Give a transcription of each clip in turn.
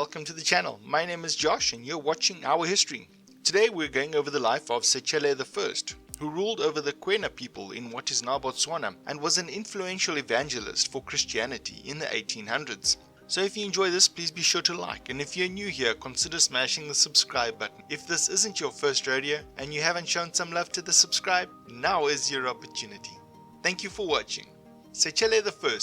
welcome to the channel. My name is Josh and you're watching Our History. Today we're going over the life of Sechele I, who ruled over the Kwêna people in what is now Botswana and was an influential evangelist for Christianity in the 1800s. So if you enjoy this, please be sure to like, and if you're new here, consider smashing the subscribe button. If this isn't your first rodeo and you haven't shown some love to the subscribe, now is your opportunity. Thank you for watching. Sechele I.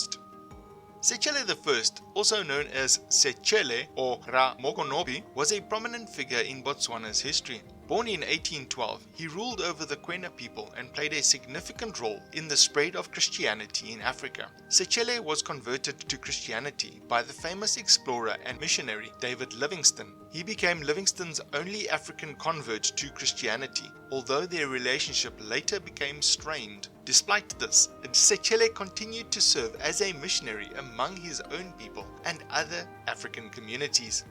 Sechele I, also known as Sechele or Rra Mokonopi, was a prominent figure in Botswana's history. Born in 1812, he ruled over the Kwêna people and played a significant role in the spread of Christianity in Africa. Sechele was converted to Christianity by the famous explorer and missionary David Livingstone. He became Livingstone's only African convert to Christianity, although their relationship later became strained. Despite this, Sechele continued to serve as a missionary among his own people and other African communities.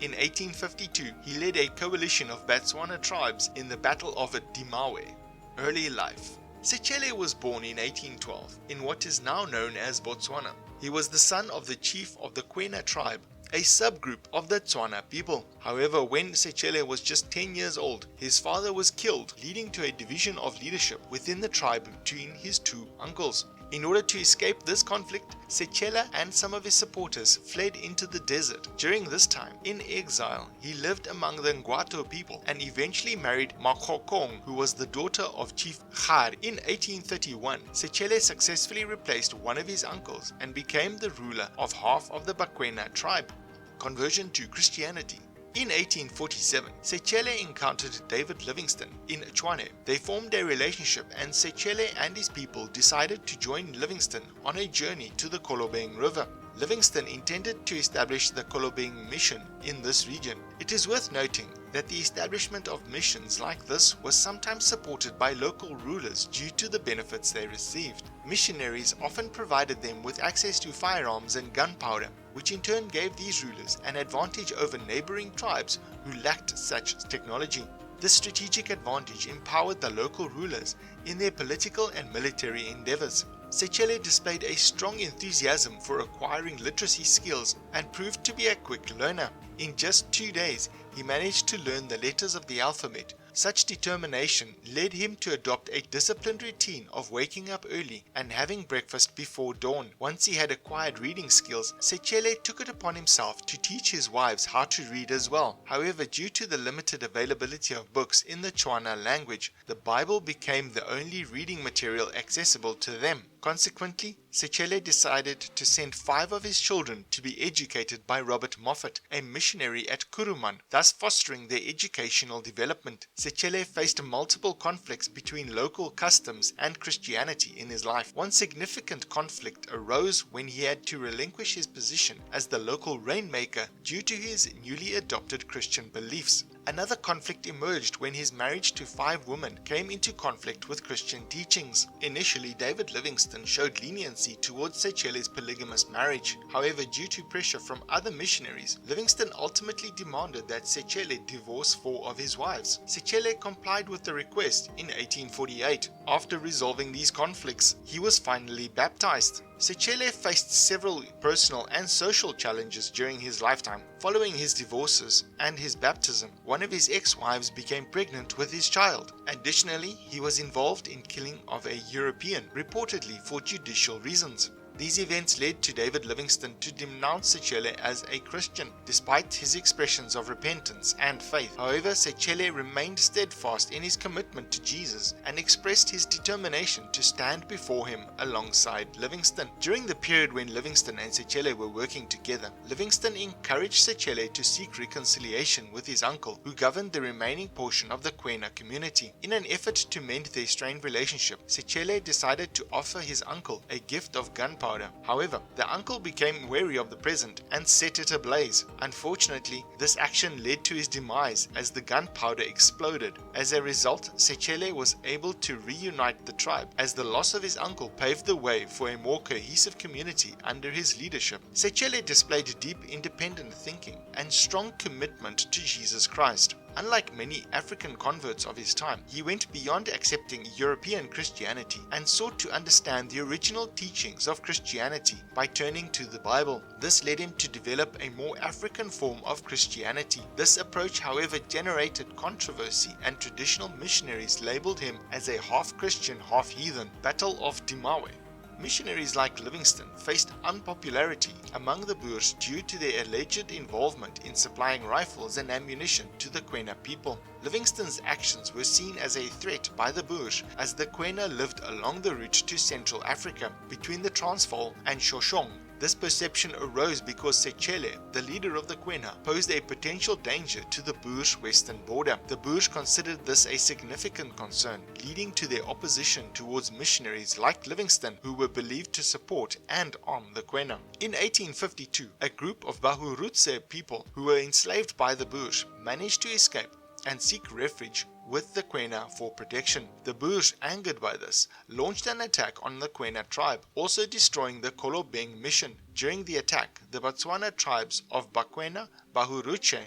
In 1852, he led a coalition of Batswana tribes in the Battle of Dimawe. Early life. Sechele was born in 1812 in what is now known as Botswana. He was the son of the chief of the Kwêna tribe, a subgroup of the Tswana people. However, when Sechele was just 10 years old, his father was killed, leading to a division of leadership within the tribe between his two uncles. In order to escape this conflict, Sechele and some of his supporters fled into the desert. During this time, in exile, he lived among the Ngwato people and eventually married Makgokong, who was the daughter of Chief Rra. In 1831, Sechele successfully replaced one of his uncles and became the ruler of half of the Bakwena tribe. Conversion to Christianity. In 1847, Sechele encountered David Livingstone in Tshwane. They formed a relationship and Sechele and his people decided to join Livingstone on a journey to the Kolobeng River. Livingstone intended to establish the Kolobeng mission in this region. It is worth noting that the establishment of missions like this was sometimes supported by local rulers due to the benefits they received. Missionaries often provided them with access to firearms and gunpowder, which in turn gave these rulers an advantage over neighboring tribes who lacked such technology. This strategic advantage empowered the local rulers in their political and military endeavors. Sechele displayed a strong enthusiasm for acquiring literacy skills and proved to be a quick learner. In just 2 days, he managed to learn the letters of the alphabet. Such determination led him to adopt a disciplined routine of waking up early and having breakfast before dawn. Once he had acquired reading skills, Sechele took it upon himself to teach his wives how to read as well. However, due to the limited availability of books in the Tswana language, the Bible became the only reading material accessible to them. Consequently, Sechele decided to send 5 of his children to be educated by Robert Moffat, a missionary at Kuruman, thus fostering their educational development. Sechele faced multiple conflicts between local customs and Christianity in his life. One significant conflict arose when he had to relinquish his position as the local rainmaker due to his newly adopted Christian beliefs. Another conflict emerged when his marriage to 5 women came into conflict with Christian teachings. Initially, David Livingstone showed leniency towards Sechele's polygamous marriage. However, due to pressure from other missionaries, Livingstone ultimately demanded that Sechele divorce 4 of his wives. Sechele complied with the request in 1848. After resolving these conflicts, he was finally baptized. Sechele faced several personal and social challenges during his lifetime. Following his divorces and his baptism, one of his ex-wives became pregnant with his child. Additionally, he was involved in killing of a European, reportedly for judicial reasons. These events led to David Livingstone to denounce Sechele as a Christian, despite his expressions of repentance and faith. However, Sechele remained steadfast in his commitment to Jesus and expressed his determination to stand before him alongside Livingstone. During the period when Livingstone and Sechele were working together, Livingstone encouraged Sechele to seek reconciliation with his uncle, who governed the remaining portion of the Kwêna community. In an effort to mend their strained relationship, Sechele decided to offer his uncle a gift of gunpowder. However, the uncle became wary of the present and set it ablaze. Unfortunately, this action led to his demise as the gunpowder exploded. As a result, Sechele was able to reunite the tribe, as the loss of his uncle paved the way for a more cohesive community under his leadership. Sechele displayed deep independent thinking and strong commitment to Jesus Christ. Unlike many African converts of his time, he went beyond accepting European Christianity and sought to understand the original teachings of Christianity by turning to the Bible. This led him to develop a more African form of Christianity. This approach, however, generated controversy, and traditional missionaries labeled him as a half-Christian, half-heathen. Battle of Dimawe. Missionaries like Livingstone faced unpopularity among the Boers due to their alleged involvement in supplying rifles and ammunition to the Kwêna people. Livingstone's actions were seen as a threat by the Boers, as the Kwêna lived along the route to Central Africa between the Transvaal and Shoshong. This perception arose because Sechele, the leader of the Kwêna, posed a potential danger to the Boers' western border. The Boers considered this a significant concern, leading to their opposition towards missionaries like Livingstone, who were believed to support and arm the Kwêna. In 1852, a group of Bahurutse people who were enslaved by the Boers managed to escape and seek refuge with the Kwêna for protection. The Boers, angered by this, launched an attack on the Kwêna tribe, also destroying the Kolobeng mission. During the attack, the Batswana tribes of Bakwena, Bahurutse,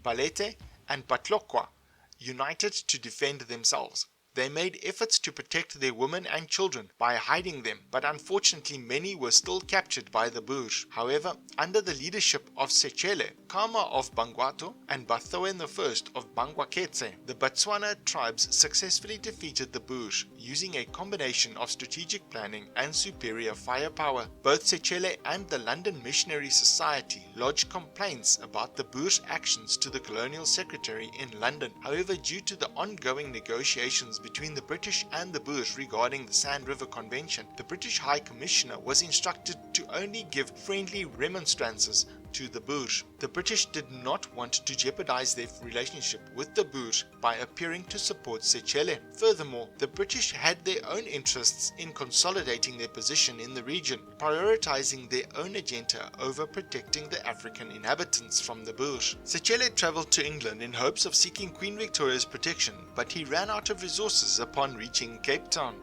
Balete, and Batlokwa united to defend themselves. They made efforts to protect their women and children by hiding them, but unfortunately many were still captured by the Boers. However, under the leadership of Sechele, Kama of Bangwato, and Bathoen I of Bangwaketse, the Batswana tribes successfully defeated the Boers using a combination of strategic planning and superior firepower. Both Sechele and the London Missionary Society lodged complaints about the Boers' actions to the Colonial Secretary in London. However, due to the ongoing negotiations between the British and the Boers regarding the Sand River Convention, the British High Commissioner was instructed to only give friendly remonstrances to the Boers. The British did not want to jeopardize their relationship with the Boers by appearing to support Sechele. Furthermore, the British had their own interests in consolidating their position in the region, prioritizing their own agenda over protecting the African inhabitants from the Boers. Sechele traveled to England in hopes of seeking Queen Victoria's protection, but he ran out of resources upon reaching Cape Town.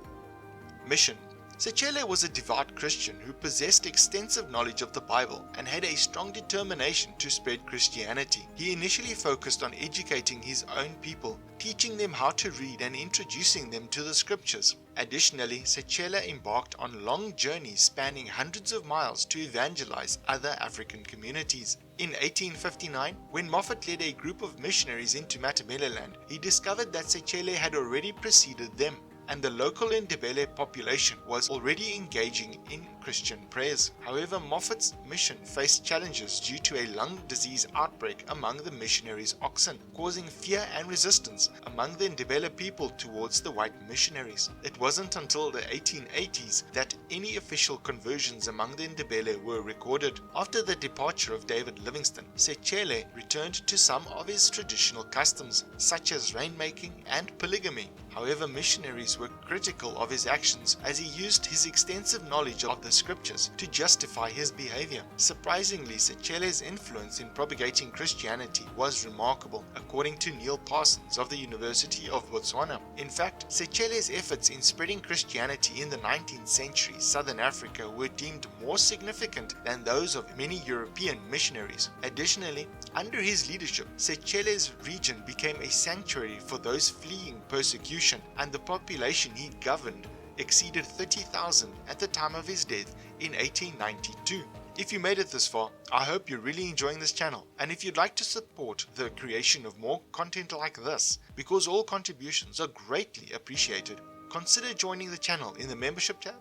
Mission. Sechele was a devout Christian who possessed extensive knowledge of the Bible and had a strong determination to spread Christianity. He initially focused on educating his own people, teaching them how to read and introducing them to the scriptures. Additionally, Sechele embarked on long journeys spanning hundreds of miles to evangelize other African communities. In 1859, when Moffat led a group of missionaries into Matabeleland, he discovered that Sechele had already preceded them, and the local Ndebele population was already engaging in Christian prayers. However, Moffat's mission faced challenges due to a lung disease outbreak among the missionaries' oxen, causing fear and resistance among the Ndebele people towards the white missionaries. It wasn't until the 1880s that any official conversions among the Ndebele were recorded. After the departure of David Livingstone, Sechele returned to some of his traditional customs, such as rainmaking and polygamy. However, missionaries were critical of his actions as he used his extensive knowledge of the scriptures to justify his behavior. Surprisingly, Sechele's influence in propagating Christianity was remarkable, according to Neil Parsons of the University of Botswana. In fact, Sechele's efforts in spreading Christianity in the 19th century Southern Africa were deemed more significant than those of many European missionaries. Additionally, under his leadership, Sechele's region became a sanctuary for those fleeing persecution, and the population he governed exceeded 30,000 at the time of his death in 1892. If you made it this far, I hope you're really enjoying this channel, and if you'd like to support the creation of more content like this, because all contributions are greatly appreciated, consider joining the channel in the membership tab,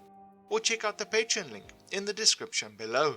or check out the Patreon link in the description below.